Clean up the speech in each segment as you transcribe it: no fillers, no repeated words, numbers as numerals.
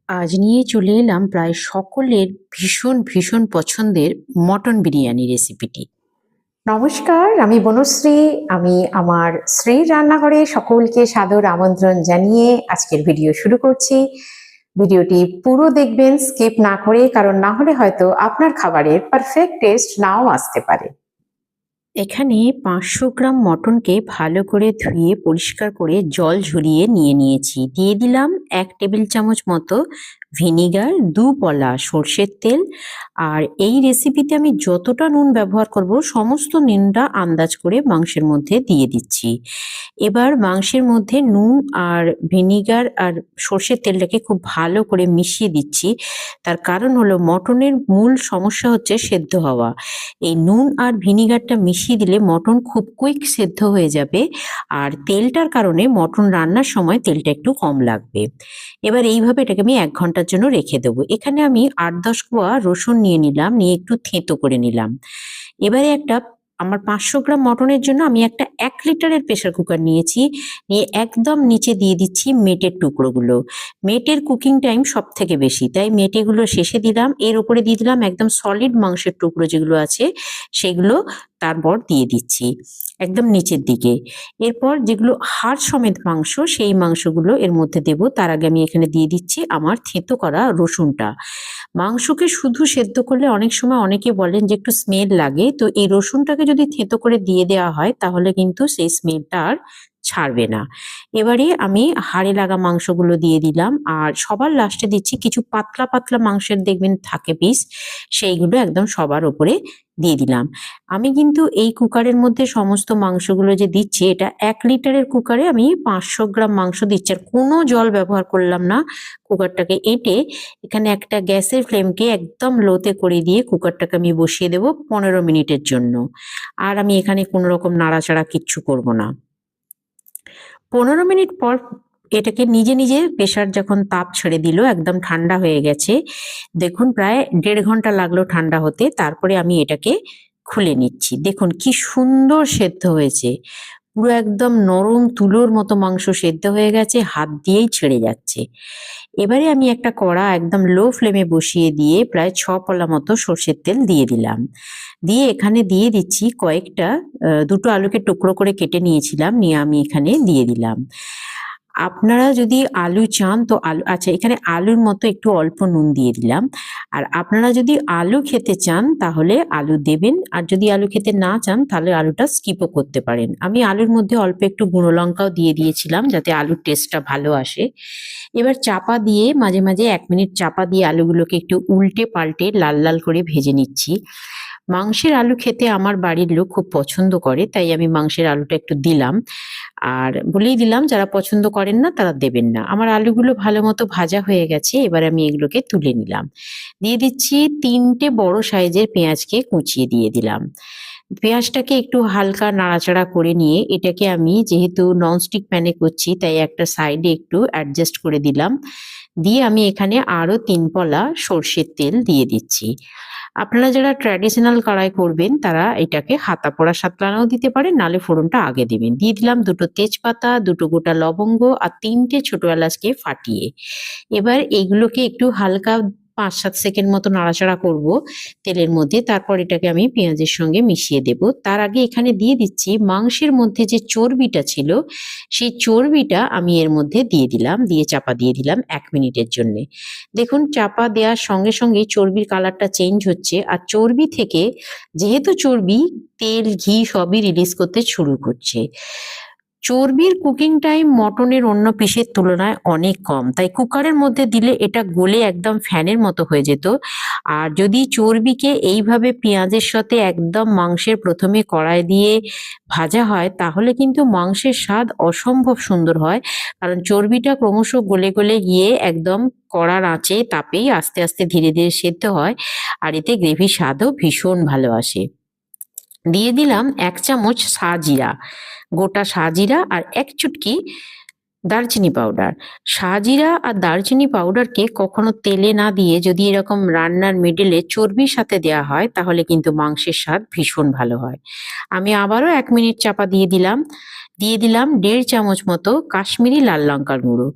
আজ নিয়ে চলে এলাম প্রায় সকলের ভীষণ ভীষণ পছন্দের মটন বিরিয়ানি রেসিপিটি। নমস্কার, আমি বনশ্রী। আমি আমার শ্রীর রান্নাঘরে সকলকে সাদর আমন্ত্রণ জানিয়ে আজকের ভিডিও শুরু করছি। ভিডিওটি পুরো দেখবেন, স্কিপ না করে, কারণ না হলে হয়তো আপনার খাবারের পারফেক্ট টেস্ট নাও আসতে পারে। এখানে ৫০০ গ্রাম মটনকে ভালো করে ধুয়ে পরিষ্কার করে জল ঝরিয়ে নিয়ে নিয়েছি। দিয়ে দিলাম ১ টেবিল চামচ মতো ভিনিগার, ২ পলা সর্ষের তেল। আর এই রেসিপিতে আমি যতটা নুন ব্যবহার করব সমস্ত নুনটা আন্দাজ করে মাংসের মধ্যে দিয়ে দিচ্ছি। এবার মাংসের মধ্যে নুন আর ভিনিগার আর সর্ষের তেলটাকে খুব ভালো করে মিশিয়ে দিচ্ছি। তার কারণ হলো মটনের মূল সমস্যা হচ্ছে সেদ্ধ হওয়া। এই নুন আর ভিনিগারটা মিশিয়ে দিলে মটন খুব কুইক সেদ্ধ হয়ে যাবে, আর তেলটার কারণে মটন রান্নার সময় তেলটা একটু কম লাগবে। এবার এইভাবে এটাকে আমি ১ ঘন্টার জন্য রেখে দেবো। এখানে আমি ৮-১০ কোয়া রসুন নিয়ে নিলাম, নিয়ে একটু থেঁতো করে নিলাম। এবারে আমার ৫০০ গ্রাম মটনের জন্য আমি একটা ১ লিটারের প্রেসার কুকার নিয়েছি। নিয়ে একদম নিচে দিয়ে দিচ্ছি মেটের টুকরোগুলো। মেটের কুকিং টাইম সবথেকে বেশি, তাই মেটেগুলো শেষে দিলাম। এর উপরে দিয়ে দিলাম একদম সলিড মাংসের টুকরো যেগুলো আছে সেগুলো, তারপর দিয়ে দিচ্ছি একদম নিচের দিকে। এরপর যেগুলো হাড় সমেত মাংস সেই মাংসগুলো এর মধ্যে দেব। তার আগে আমি এখানে দিয়ে দিচ্ছি আমার থেঁতো করা রসুনটা। মাংসকে শুধু সেদ্ধ করলে অনেক সময় অনেকে বলেন যে একটু স্মেল লাগে, তো এই রসুনটাকে যদি থেঁতো করে দিয়ে দেওয়া হয় তাহলে কিন্তু সেই স্মেলটা আর ছাড়বে না। এবারে আমি হাড়ে লাগা মাংসগুলো দিয়ে দিলাম, আর সবার লাস্টে দিচ্ছি কিছু পাতলা পাতলা মাংসের দেখবেন থাকে পিস, সেইগুলো একদম সবার ওপরে দিয়ে দিলাম। আমি কিন্তু এই কুকারের মধ্যে সমস্ত মাংসগুলো যে দিচ্ছি, এটা ১ লিটারের কুকারে আমি ৫০০ গ্রাম মাংস দিচ্ছি, আর কোনো জল ব্যবহার করলাম না। কুকারটাকে এঁটে এখানে একটা গ্যাসের ফ্লেমকে একদম লোতে করে দিয়ে কুকারটাকে আমি বসিয়ে দেবো ১৫ মিনিটের জন্য। আর আমি এখানে কোনো রকম নাড়াচাড়া কিচ্ছু করব না। ১৫ মিনিট পর এটাকে নিজে নিজে প্রেসার যখন তাপ ছেড়ে দিল, একদম ঠান্ডা হয়ে গেছে। দেখুন প্রায় ১.৫ ঘন্টা লাগলো ঠান্ডা হতে। তারপরে আমি এটাকে খুলে নিচ্ছি। দেখুন কি সুন্দর সেদ্ধ হয়েছে। পুরো একদম নরম তুলোর মতো মাংস সেদ্ধ হয়ে গেছে, হাত দিয়েই ছেড়ে যাচ্ছে। এবারে আমি একটা কড়া একদম লো ফ্লেমে বসিয়ে দিয়ে প্রায় ৬ পলা মতো সর্ষের তেল দিয়ে দিলাম। দিয়ে এখানে দিয়ে দিচ্ছি কয়েকটা ২টো আলুকে টুকরো করে কেটে নিয়েছিলাম, নিয়ে আমি এখানে দিয়ে দিলাম। আপনারা যদি আলু চান তো আচ্ছা, এখানে আলুর মতো একটু অল্প নুন দিয়ে দিলাম। আর আপনারা যদি আলু খেতে চান তাহলে আলু দেবেন, আর যদি আলু খেতে না চান তাহলে আলুটা স্কিপও করতে পারেন। আমি আলুর মধ্যে অল্প একটু গুঁড়ো লঙ্কাও দিয়ে দিয়েছিলাম যাতে আলুর টেস্টটা ভালো আসে। এবার চাপা দিয়ে মাঝে মাঝে ১ মিনিট চাপা দিয়ে আলুগুলোকে একটু উল্টে পাল্টে লাল লাল করে ভেজে নিচ্ছি। মাংসের আলু খেতে আমার বাড়ির লোক খুব পছন্দ করে, তাই আমি মাংসের আলুটা একটু দিলাম। আর বলেই দিলাম যারা পছন্দ করেন না তারা দেবেন না। আমার আলুগুলো ভালো মতো ভাজা হয়ে গেছে, এবার আমি এগুলোকে তুলে নিলাম। দিয়ে দিচ্ছি ৩টে বড় সাইজের পেঁয়াজকে কুচিয়ে দিয়ে দিলাম। পেঁয়াজটাকে একটু হালকা নাড়াচাড়া করে নিয়ে এটাকে আমি যেহেতু ননস্টিক প্যানে করছি তাই একটা সাইডে একটু অ্যাডজাস্ট করে দিলাম। দিয়ে আমি এখানে আরো ৩ পলা সর্ষের তেল দিয়ে দিচ্ছি। আপনারা যারা ট্র্যাডিশনাল কড়াই করবেন তারা এটাকে হাতা পোড়া সাতলানাও দিতে পারেন, নাহলে ফোড়নটা আগে দেবেন। দিয়ে দিলাম ২টো তেজপাতা, ২টো গোটা লবঙ্গ আর ৩টে ছোট এলাচকে ফাটিয়ে। এবার এইগুলোকে একটু হালকা ৫-৭ সেকেন্ড মতো নাড়াচাড়া করব তেলের মধ্যে। তারপর এটাকে আমি পেঁয়াজের সঙ্গে মিশিয়ে দেব। তার আগে এখানে দিয়ে দিচ্ছি মাংসের মধ্যে যে চর্বিটা ছিল সেই চর্বিটা আমি এর মধ্যে দিয়ে দিলাম, দিয়ে চাপা দিয়ে দিলাম ১ মিনিটের জন্যে। দেখুন চাপা দেওয়ার সঙ্গে সঙ্গেই চর্বির কালারটা চেঞ্জ হচ্ছে, আর চর্বি থেকে যেহেতু চর্বি তেল ঘি সবই রিলিজ করতে শুরু করছে। চর্বির কুকিং টাইম মটনের অন্য পিসের তুলনায় অনেক কম, তাই কুকারের মধ্যে দিলে এটা গলে একদম ফ্যানের মতো হয়ে যেত। আর যদি চর্বিকে এইভাবে পেঁয়াজের সাথে একদম মাংসের প্রথমে কড়াই দিয়ে ভাজা হয় তাহলে কিন্তু মাংসের স্বাদ অসম্ভব সুন্দর হয়, কারণ চর্বিটা ক্রমশ গলে গলে গিয়ে একদম কড়ার আঁচে তাপেই আস্তে আস্তে ধীরে ধীরে সেদ্ধ হয়, আর এতে গ্রেভির স্বাদও ভীষণ ভালো আসে। দিয়ে দিলাম ১ চামচ সাজিরা, গোটা সাজিরা, আর ১ চুটকি দারচিনি পাউডার। সাজিরা আর দারচিনি পাউডারকে কখনো তেলে না দিয়ে যদি এরকম রান্নার মিডলে চর্বির সাথে দেওয়া হয় তাহলে কিন্তু মাংসের স্বাদ ভীষণ ভালো হয়। আমি আবারও ১ মিনিট চাপা দিয়ে দিলাম। দিয়ে দিলাম 1.5 চামচ মতো কাশ্মীরি লাল লঙ্কার গুঁড়ো।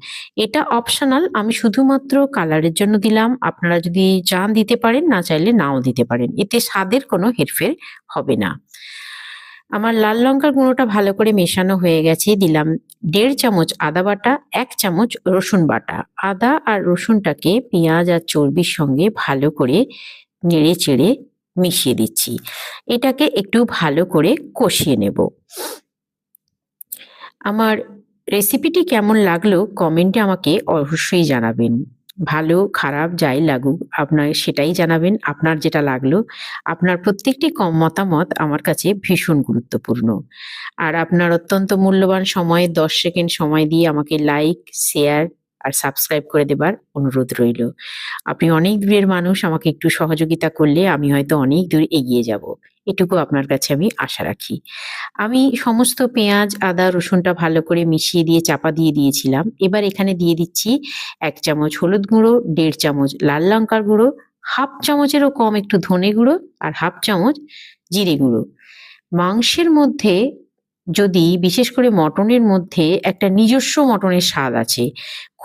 এটা অপশনাল, আমি শুধুমাত্র কালারের জন্য দিলাম। আপনারা যদি চান দিতে পারেন, না চাইলে নাও দিতে পারেন, এতে স্বাদের কোনো হেরফের হবে না। আমার লাল লঙ্কার গুঁড়োটা ভালো করে মেশানো হয়ে গেছে। দিলাম 1.5 চামচ আদা বাটা, 1 চামচ রসুন বাটা। আদা আর রসুনটাকে পেঁয়াজ আর চর্বির সঙ্গে ভালো করে নেড়ে চেড়ে মিশিয়ে দিচ্ছি। এটাকে একটু ভালো করে কষিয়ে নেব। আমার রেসিপিটি কেমন লাগলো কমেন্টে আমাকে অবশ্যই জানাবেন। ভালো খারাপ যাই লাগুক আপনার সেটাই জানাবেন, আপনার যেটা লাগলো। আপনার প্রত্যেকটি মতামত আমার কাছে ভীষণ গুরুত্বপূর্ণ। আর আপনার অত্যন্ত মূল্যবান সময় 10 সেকেন্ড সময় দিয়ে আমাকে লাইক, শেয়ার আর সাবস্ক্রাইব করে দেবার অনুরোধ রইল। আপনি অনেক দূরের মানুষ, আমাকে একটু সহযোগিতা করলে আমি হয়তো অনেক দূর এগিয়ে যাব। এটুকু আপনার কাছে আমি আশা রাখি। আমি সমস্ত পেঁয়াজ, আদা, রসুনটা ভালো করে মিশিয়ে দিয়ে চাপা দিয়ে দিয়েছিলাম। এবার এখানে দিয়ে দিচ্ছি 1 চামচ হলুদ গুঁড়ো, 1.5 চামচ লাল লঙ্কার গুঁড়ো, হাফ চামচেরও কম একটু ধনে গুঁড়ো আর হাফ চামচ জিরে গুঁড়ো। মাংসের মধ্যে যদি বিশেষ করে মটনের মধ্যে একটা নিজস্ব মটনের স্বাদ আছে।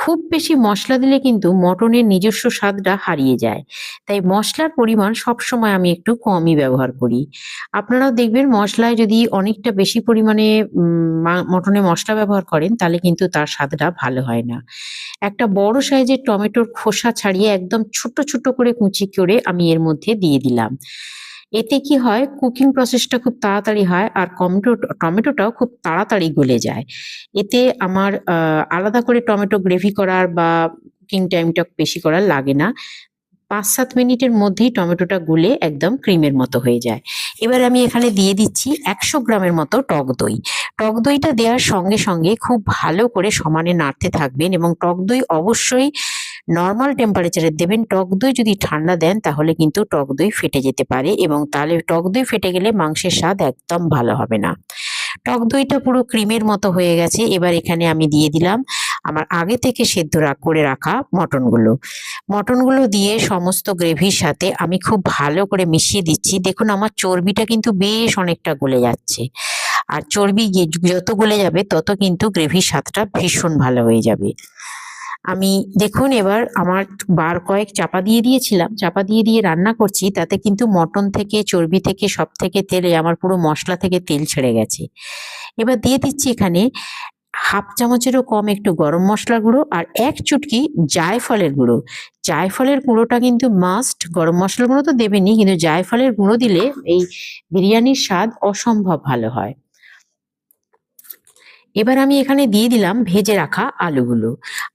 খুব বেশি মশলা দিলে কিন্তু মটনের নিজস্ব স্বাদটা হারিয়ে যায়। তাই মশলার পরিমাণ সবসময় আমি একটু কমই ব্যবহার করি। আপনারাও দেখবেন মশলায় যদি অনেকটা বেশি পরিমাণে মটনে মশলা ব্যবহার করেন তাহলে কিন্তু তার স্বাদটা ভালো হয় না। একটা বড় সাইজের টমেটোর খোসা ছাড়িয়ে একদম ছোট্ট ছোট্ট করে কুচি করে আমি এর মধ্যে দিয়ে দিলাম। এতে কি হয়, কুকিং প্রসেসটা খুব তাড়াতাড়ি হয় আর টমেটোটাও খুব তাড়াতাড়ি গলে যায়। এতে আমার আলাদা করে টমেটো গ্রেভি করার বা কুকিং টাইমটা বেশি করার লাগে না। ৫-৭ মিনিটের মধ্যেই টমেটোটা গলে একদম ক্রিমের মতো হয়ে যায়। এবার আমি এখানে দিয়ে দিচ্ছি ১০০ গ্রামের মতো টক দই। টক দইটা দেওয়ার সঙ্গে সঙ্গে খুব ভালো করে সমানে নাড়তে থাকবেন এবং টক দই অবশ্যই নরমাল টেম্পারেচারে দেবেন। টক দই যদি ঠান্ডা দেন তাহলে কিন্তু টক দই ফেটে যেতে পারে এবং তাহলে টক দই ফেটে গেলে মাংসের স্বাদ একদম ভালো হবে না। টক দইটা পুরো ক্রিমের মতো হয়ে গেছে। এবার এখানে আমি দিয়ে দিলাম আমার আগে থেকে সেদ্ধ করে রাখা মটনগুলো। মটনগুলো দিয়ে সমস্ত গ্রেভির সাথে আমি খুব ভালো করে মিশিয়ে দিচ্ছি। দেখুন আমার চর্বিটা কিন্তু বেশ অনেকটা গলে যাচ্ছে। আর চর্বি যত গলে যাবে তত কিন্তু গ্রেভির স্বাদটা ভীষণ ভালো হয়ে যাবে। আমি দেখুন এবার আমার বার কয়েক চাপা দিয়ে দিয়েছিলাম, চাপা দিয়ে দিয়ে রান্না করছি, তাতে কিন্তু মটন থেকে চর্বি থেকে সব থেকে তেলে আমার পুরো মশলা থেকে তেল ছেড়ে গেছে। এবার দিয়ে দিচ্ছি এখানে হাফ চামচেরও কম একটু গরম মশলা গুঁড়ো আর 1 চুটকি জায়ফলের গুঁড়ো। জায়ফলের গুঁড়োটা কিন্তু মাস্ট, গরম মশলার গুঁড়ো তো দেবেনই, কিন্তু জায়ফলের গুঁড়ো দিলে এই বিরিয়ানির স্বাদ অসম্ভব ভালো হয়। এবার আমি এখানে দিয়ে দিলাম ভেজে রাখা আলুগুলো।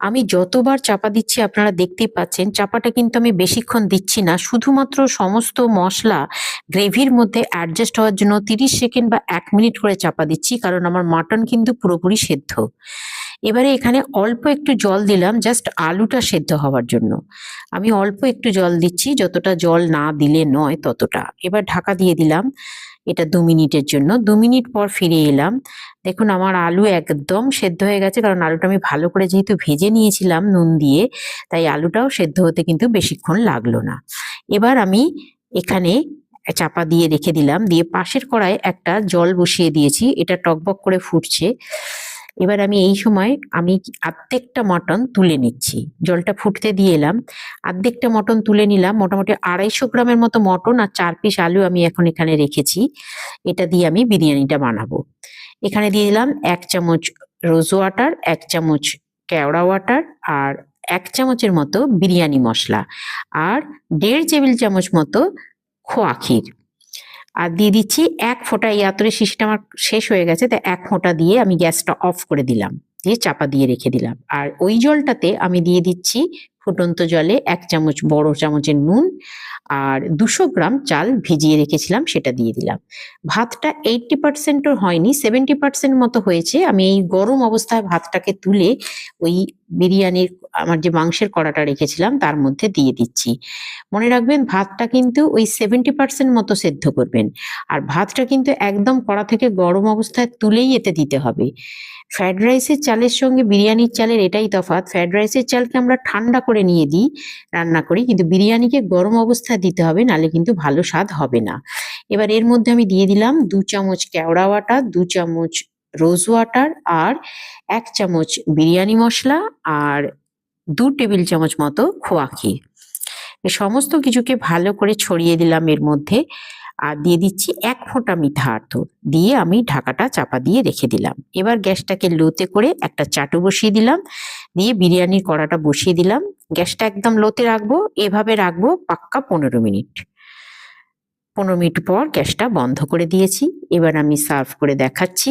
আমি যতবার চাপা দিচ্ছি আপনারা দেখতেই পাচ্ছেন, চাপাটা কিন্তু আমি বেশিক্ষণ দিচ্ছি না, শুধুমাত্র সমস্ত মশলা গ্রেভির মধ্যে অ্যাডজাস্ট হওয়ার জন্য 30 সেকেন্ড বা 1 মিনিট করে চাপা দিচ্ছি, কারণ আমার মাটন কিন্তু পুরোপুরি সেদ্ধ। এবারে এখানে অল্প একটু জল দিলাম জাস্ট আলুটা সেদ্ধ হওয়ার জন্য। আমি অল্প একটু জল দিচ্ছি, যতটা জল না দিলে নয় ততটা। এবার ঢাকা দিয়ে দিলাম এটা 2 মিনিটের জন্য। 2 মিনিট পর ফিরে এলাম। দেখুন আমার আলু একদম সেদ্ধ হয়ে গেছে, কারণ আলুটা আমি ভালো করে যেহেতু ভেজে নিয়েছিলাম নুন দিয়ে, তাই আলুটাও সেদ্ধ হতে কিন্তু বেশিক্ষণ লাগলো না। এবার আমি এখানে চাপা দিয়ে রেখে দিলাম, দিয়ে পাশের কড়ায় একটা জল বসিয়ে দিয়েছি, এটা টকবক করে ফুটছে। এবার আমি এই সময় আমি আর্ধেকটা মটন তুলে নিচ্ছি, জলটা ফুটতে দিয়ে এলাম, আর্ধেকটা মটন তুলে নিলাম। মোটামুটি 250 গ্রামের মতো মটন আর 4 পিস আলু আমি এখন এখানে রেখেছি। এটা দিয়ে আমি বিরিয়ানিটা বানাবো। এখানে দিয়ে দিলাম 1 চামচ রোজ ওয়াটার, 1 চামচ কেওড়া ওয়াটার আর 1 চামচের মতো বিরিয়ানি মশলা আর 1.5 টেবিল চামচ মতো খোয়া ক্ষীর। আর দিয়ে দিচ্ছি 1 ফোঁটা, এই আতরের শিশিটা আমার শেষ হয়ে গেছে, তাই 1 ফোঁটা দিয়ে আমি গ্যাসটা অফ করে দিলাম, দিয়ে চাপা দিয়ে রেখে দিলাম। আর ওই জলটাতে আমি দিয়ে দিচ্ছি ফুটন্ত জলে 1 চামচ বড় চামচের নুন আর 200 গ্রাম চাল ভিজিয়ে রেখেছিলাম সেটা দিয়ে দিলাম। ভাতটা 80%ও হয়নি, 70% মতো হয়েছে। আমি এই গরম অবস্থায় ভাতটাকে তুলে ওই বিরিয়ানির আমার যে মাংসের কড়াটা রেখেছিলাম তার মধ্যে দিয়ে দিচ্ছি। মনে রাখবেন ভাতটা কিন্তু ওই 70% মতো সেদ্ধ করবেন, আর ভাতটা কিন্তু একদম কড়া থেকে গরম অবস্থায় তুলেই এতে দিতে হবে। ফ্রাইড রাইসের চালের সঙ্গে বিরিয়ানির চালের এটাই তফাৎ, ফ্রাইড রাইসের চালকে আমরা ঠান্ডা করে নিয়ে দিই রান্না করি, কিন্তু বিরিয়ানিকে গরম অবস্থায় দিতে হবে, নালে কিন্তু ভালো স্বাদ হবে না। এবার এর মধ্যে আমি দিয়ে দিলাম 2 চামচ কেওড়া ওয়াটার, 2 চামচ রোজ ওয়াটার আর 1 চামচ বিরিয়ানি মশলা আর 2 টেবিল চামচ মতো খোয়া ক্ষীর। এই সমস্ত কিছুকে ভালো করে ছড়িয়ে দিলাম এর মধ্যে, আর দিয়ে দিচ্ছি 1 ফোঁটা মিঠা আতর দিয়ে আমি ঢাকাটা চাপা দিয়ে রেখে দিলাম। এবার গ্যাসটাকে লোতে করে একটা চাটু বসিয়ে দিলাম, দিয়ে বিরিয়ানির কড়াটা বসিয়ে দিলাম। গ্যাসটা একদম লোতে রাখবো, এভাবে রাখবো পাক্কা 15 মিনিট। 15 মিনিট পর গ্যাসটা বন্ধ করে দিয়েছি। এবার আমি সার্ভ করে দেখাচ্ছি।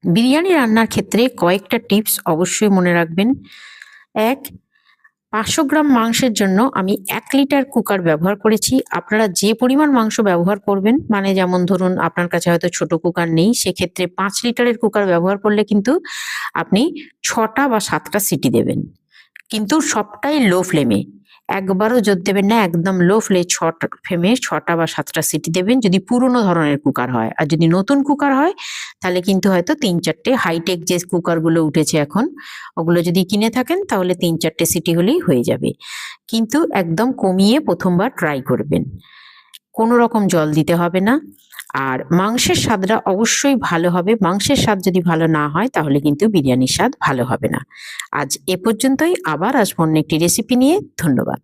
বিরিয়ানি রান্নার ক্ষেত্রে কয়েকটা টিপস অবশ্যই মনে রাখবেন। 1, 500 গ্রাম মাংসের জন্য আমি 1 লিটার কুকার ব্যবহার করেছি। আপনারা যে পরিমাণ মাংস ব্যবহার করবেন, মানে যেমন ধরুন আপনার কাছে হয়তো ছোট কুকার নেই, সেক্ষেত্রে 5 লিটারের কুকার ব্যবহার করলে কিন্তু আপনি 6টা বা 7টা সিটি দেবেন, কিন্তু সবটাই লো ফ্লেমে। একবারও জোর দেবেন না, একদম লো ফ্লেমে 6টা বা 7টা সিটি দেবেন যদি পুরোনো ধরনের কুকার হয়। আর যদি নতুন কুকার হয় তাহলে কিন্তু হয়তো 3-4টে হাইটেক যে কুকারগুলো উঠেছে এখন, ওগুলো যদি কিনে থাকেন তাহলে 3-4টে সিটি হলেই হয়ে যাবে। কিন্তু একদম কমিয়ে প্রথমবার ট্রাই করবেন। কোনো রকম জল দিতে হবে না। আর মাংসের স্বাদটা অবশ্যই ভালো হবে। মাংসের স্বাদ যদি ভালো না হয় তাহলে কিন্তু বিরিয়ানির স্বাদ ভালো হবে না। আজ এ পর্যন্তই, আবার আসবো অন্য একটি রেসিপি নিয়ে। ধন্যবাদ।